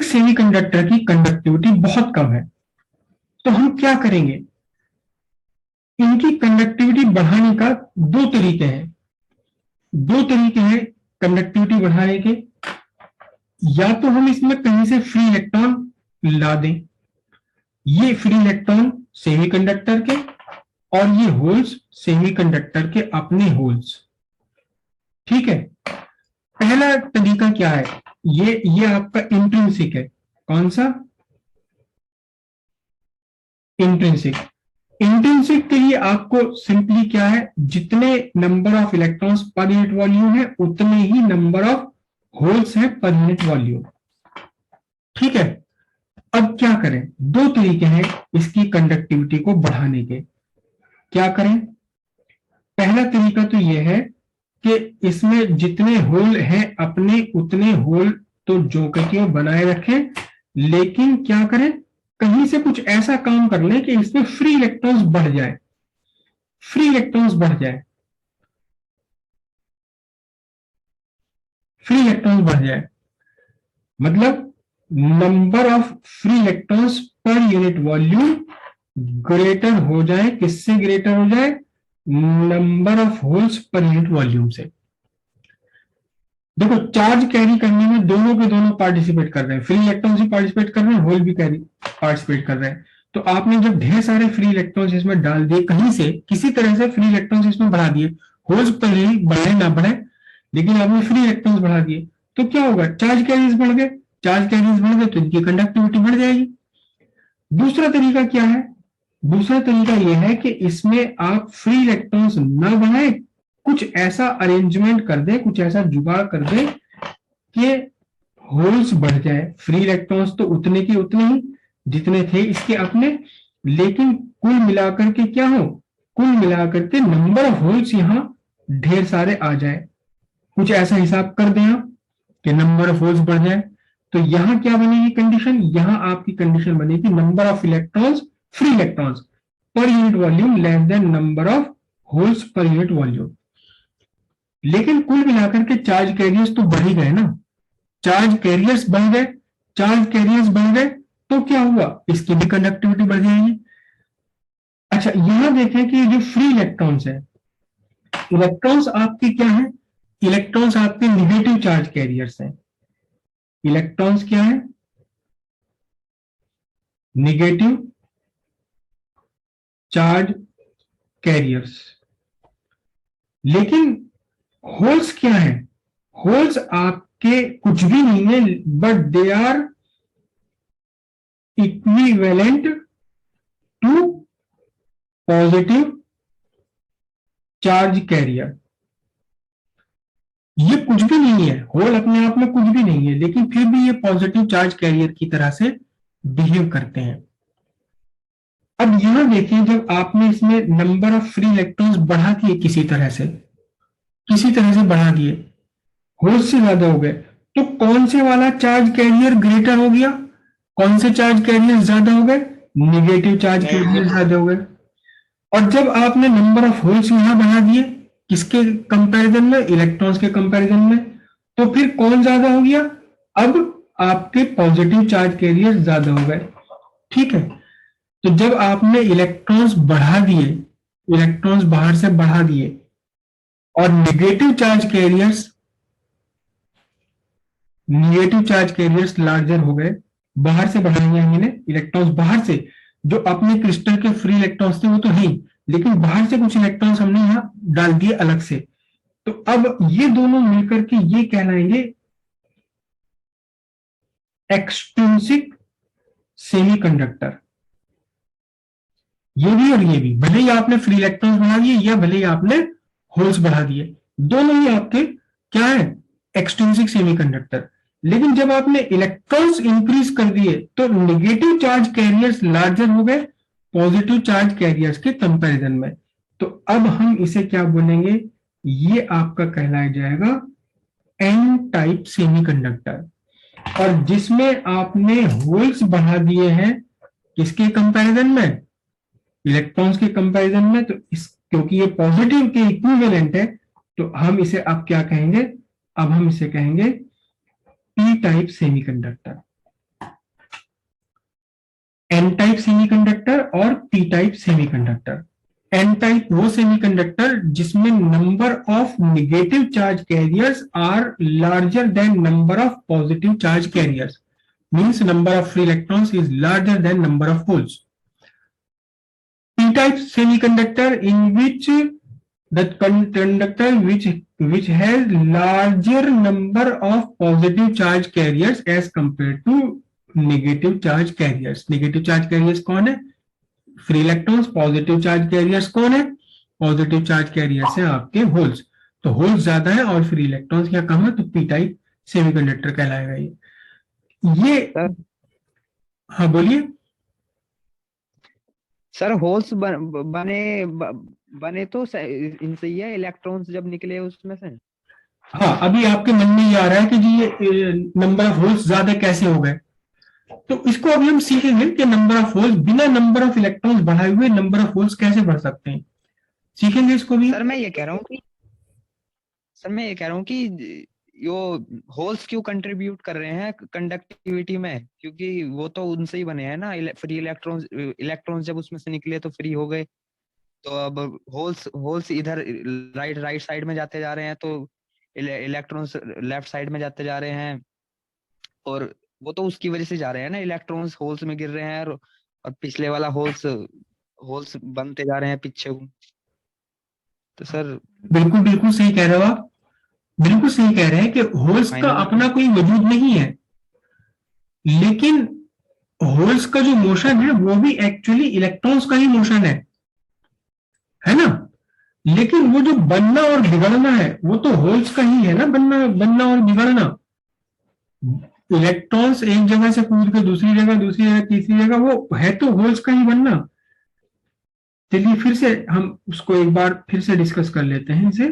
Semiconductor की conductivity बहुत कम है, तो हम क्या करेंगे? इनकी कंडक्टिविटी बढ़ाने का दो तरीके हैं कंडक्टिविटी बढ़ाने के। या तो हम इसमें कहीं से फ्री इलेक्ट्रॉन ला दें, ये फ्री इलेक्ट्रॉन सेमीकंडक्टर के और ये होल्स सेमीकंडक्टर के अपने होल्स। ठीक है, पहला तरीका क्या है? ये आपका इंट्रिंसिक है। कौन सा? इंट्रिंसिक के लिए आपको सिंपली क्या है, जितने number of electrons per unit volume है उतने ही नंबर ऑफ होल्स है पर यूनिट वॉल्यूम। ठीक है, अब क्या करें? दो तरीके हैं इसकी कंडक्टिविटी को बढ़ाने के। क्या करें? पहला तरीका तो यह है कि इसमें जितने होल हैं अपने उतने होल तो जो के बनाए रखें, लेकिन क्या करें, कहीं से कुछ ऐसा काम कर लें कि इसमें फ्री इलेक्ट्रॉन्स बढ़ जाए। फ्री इलेक्ट्रॉन्स बढ़ जाए, फ्री इलेक्ट्रॉन्स बढ़ जाए मतलब number of free electrons per unit volume greater हो जाए। किससे ग्रेटर हो जाए? Number of holes per unit volume से। देखो, चार्ज कैरी करने में दोनों के दोनों पार्टिसिपेट कर रहे हैं, फ्री इलेक्ट्रॉन्स भी पार्टिसिपेट कर रहे हैं, होल भी कैरी पार्टिसिपेट कर रहे हैं। तो आपने जब ढेर सारे फ्री इलेक्ट्रॉन्स इसमें डाल दिए, कहीं से किसी तरह से फ्री इलेक्ट्रॉन्स इसमें बढ़ा दिए, होल्स पर ही बढ़े ना बढ़े, लेकिन आपने फ्री इलेक्ट्रॉन्स बढ़ा दिए, तो क्या होगा? चार्ज कैरियर्स बढ़ गए। चार्ज कैरियर्स बढ़ गए तो इनकी कंडक्टिविटी बढ़ जाएगी। दूसरा तरीका क्या है? दूसरा तरीका यह है कि इसमें आप फ्री इलेक्ट्रॉन्स ना बढ़ाएं, कुछ ऐसा अरेंजमेंट कर दे, कुछ ऐसा जुगाड़ कर दे कि होल्स बढ़ जाए। फ्री इलेक्ट्रॉन्स तो उतने के उतने ही जितने थे इसके अपने, लेकिन कुल मिलाकर के क्या हो? कुल मिलाकर के नंबर ऑफ होल्स यहां ढेर सारे आ जाए। कुछ ऐसा हिसाब कर दें आप कि नंबर ऑफ होल्स बढ़ जाए, तो यहां क्या बनेगी कंडीशन? यहां आपकी कंडीशन बनेगी number of electrons, free electrons per unit volume less than number of holes per unit volume. लेकिन कुल मिलाकर के चार्ज कैरियर्स तो बढ़ ही गए ना, चार्ज कैरियर्स बढ़ गए। चार्ज कैरियर्स बढ़ गए तो क्या हुआ? इसकी भी कंडक्टिविटी बढ़ जाएगी। अच्छा, यहां देखें कि जो फ्री इलेक्ट्रॉन्स है, इलेक्ट्रॉन्स आपके क्या है? इलेक्ट्रॉन्स आपके निगेटिव चार्ज कैरियर्स हैं। इलेक्ट्रॉन्स क्या है? Negative charge carriers. लेकिन होल्स क्या है? होल्स आपके कुछ भी नहीं है, but they are equivalent to positive charge carrier. ये कुछ भी नहीं है, होल अपने आप में कुछ भी नहीं है, लेकिन फिर भी ये पॉजिटिव चार्ज कैरियर की तरह से बिहेव करते हैं। अब यहां देखिए, जब आपने इसमें नंबर ऑफ फ्री इलेक्ट्रॉन्स बढ़ा दिए, किसी तरह से बढ़ा दिए, होल्स से ज्यादा हो गए, तो कौन से वाला चार्ज कैरियर ग्रेटर हो गया? कौन से चार्ज कैरियर ज्यादा हो गए? निगेटिव चार्ज कैरियर ज्यादा हो गए। और जब आपने नंबर ऑफ होल्स यहां बढ़ा दिए, किसके कंपैरिजन में? इलेक्ट्रॉन्स के कंपैरिजन में, तो फिर कौन ज्यादा हो गया? अब आपके पॉजिटिव चार्ज कैरियर ज्यादा हो गए। ठीक है, तो जब आपने इलेक्ट्रॉन्स बढ़ा दिए, इलेक्ट्रॉन्स बाहर से बढ़ा दिए और निगेटिव चार्ज कैरियर्स लार्जर हो गए, बाहर से बढ़ाएंगे हमने इलेक्ट्रॉन्स, बाहर से जो अपने क्रिस्टल के फ्री इलेक्ट्रॉन्स थे वो तो है, लेकिन बाहर से कुछ इलेक्ट्रॉन्स हमने यहां डाल दिए अलग से। तो अब ये दोनों मिलकर के ये कहलाएंगे एक्सट्रिंसिक सेमीकंडक्टर। ये भी और ये भी, भले ही आपने फ्री इलेक्ट्रॉन्स बढ़ा दिए या भले ही आपने होल्स बढ़ा दिए, दोनों ही आपके क्या है? Extrinsic semiconductor. लेकिन जब आपने इलेक्ट्रॉन्स इंक्रीज कर दिए तो नेगेटिव चार्ज कैरियर्स लार्जर हो गए पॉजिटिव चार्ज कैरियर्स के कंपैरिजन में। तो अब हम इसे क्या बोलेंगे? ये आपका कहलाया जाएगा एन टाइप सेमीकंडक्टर। और जिसमें आपने होल्स बढ़ा दिए हैं किसके कंपैरिजन में? इलेक्ट्रॉन्स के कंपैरिजन में। तो इस क्योंकि ये पॉजिटिव के इक्विवेलेंट है, तो हम इसे अब क्या कहेंगे? अब हम इसे कहेंगे P type semiconductor. N type semiconductor और P type semiconductor. N type वो सेमीकंडक्टर जिसमें number of negative charge carriers are larger than number of positive charge carriers, means number of free electrons is larger than number of holes. p-type semiconductor in which the conductor which has larger number of positive charge carriers as compared to negative charge carriers। negative charge carriers कौन है? Free electrons. Positive charge carriers कौन है? Positive charge carriers है आपके holes. तो holes ज्यादा है और फ्री इलेक्ट्रॉन्स क्या कम है, तो पी टाइप सेमीकंडक्टर कहलाएगा ये। सर हाँ बोलिए। सर होल्स बने तो इनसे ही है, इलेक्ट्रॉन्स जब निकले उसमें से। हाँ, अभी आपके मन में ये आ रहा है कि जी ये नंबर ऑफ होल्स ज्यादा कैसे हो गए, तो इसको अभी हम सीखेंगे कि नंबर ऑफ होल्स बिना नंबर ऑफ इलेक्ट्रॉन्स बढ़ाए हुए नंबर ऑफ होल्स कैसे बढ़ सकते हैं, सीखेंगे इसको भी। सर मैं ये कह रहा हूँ कि यो होल्स क्यों कंट्रीब्यूट कर रहे हैं कंडक्टिविटी में, क्योंकि वो तो उनसे ही बने हैं ना। फ्री इलेक्ट्रॉन्स जब उसमें से निकले तो फ्री हो गए। तो अब होल्स इधर राइट साइड में जाते जा रहे हैं, तो इलेक्ट्रॉन्स लेफ्ट साइड में जाते जा रहे हैं, और वो तो उसकी वजह से जा रहे हैं ना, इलेक्ट्रॉन्स होल्स में गिर रहे हैं, और पिछले वाला होल्स बनते जा रहे हैं पीछे। तो सर बिल्कुल बिल्कुल सही कह रहे हो आप, बिल्कुल सही कह रहे हैं कि होल्स का फाइनल अपना कोई वजूद नहीं है, लेकिन होल्स का जो मोशन है वो भी एक्चुअली इलेक्ट्रॉन्स का ही मोशन है ना। लेकिन वो जो बनना और बिगड़ना है वो तो होल्स का ही है ना, बनना और बिगड़ना। इलेक्ट्रॉन्स एक जगह से कूद के दूसरी जगह तीसरी जगह, वो है तो होल्स का ही बनना। चलिए फिर से हम उसको एक बार फिर से डिस्कस कर लेते हैं इसे।